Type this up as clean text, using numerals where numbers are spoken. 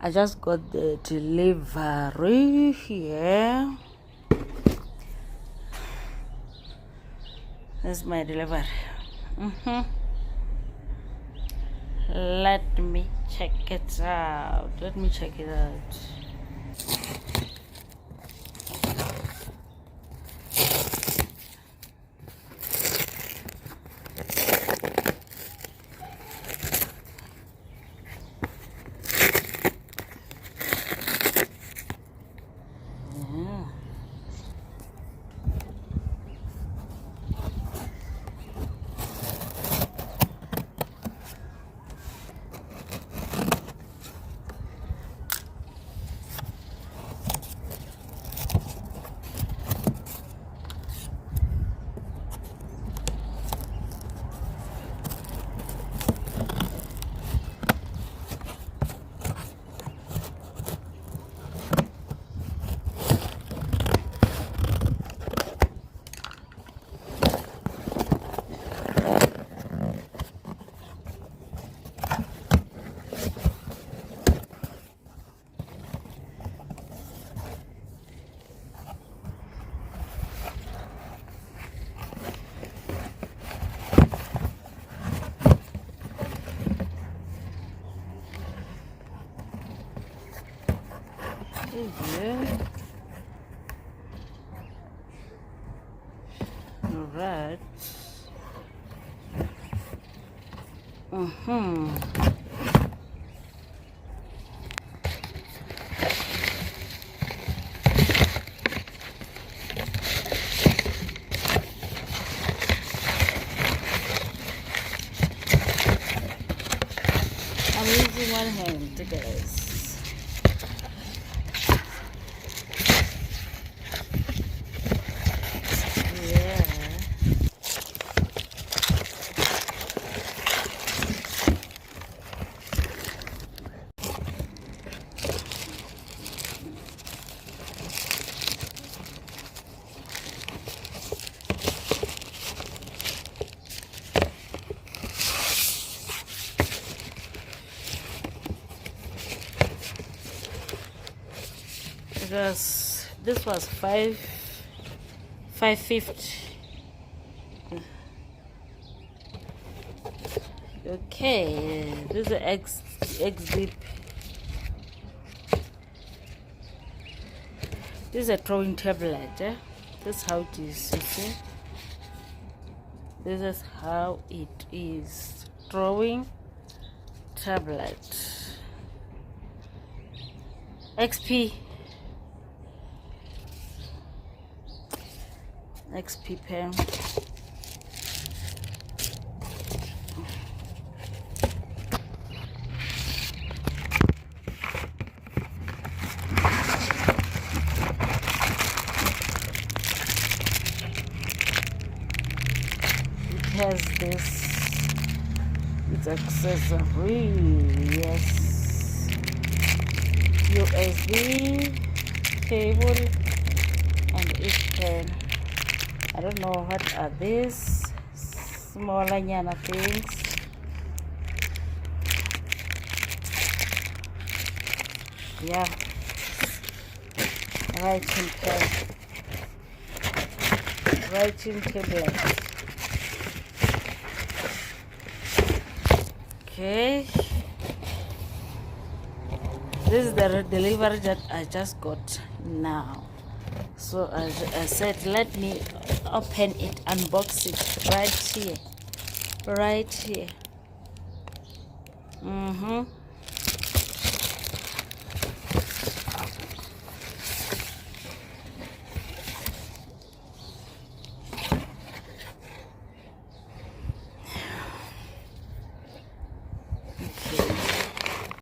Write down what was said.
I just got the delivery here. This is my delivery. Let me check it out. Yeah. All right. I'm using one hand, guys. This was 550. Okay, this is the X zip. This is a drawing tablet. This is how it is. You see, this is how it is. Drawing tablet. XP pen. It has this, it's accessory, yes, USB cable and each pen. I don't know what are these smaller nyana things. Yeah, writing tablet. Okay, this is the delivery that I just got now. So as I said, let me open it, unbox it right here.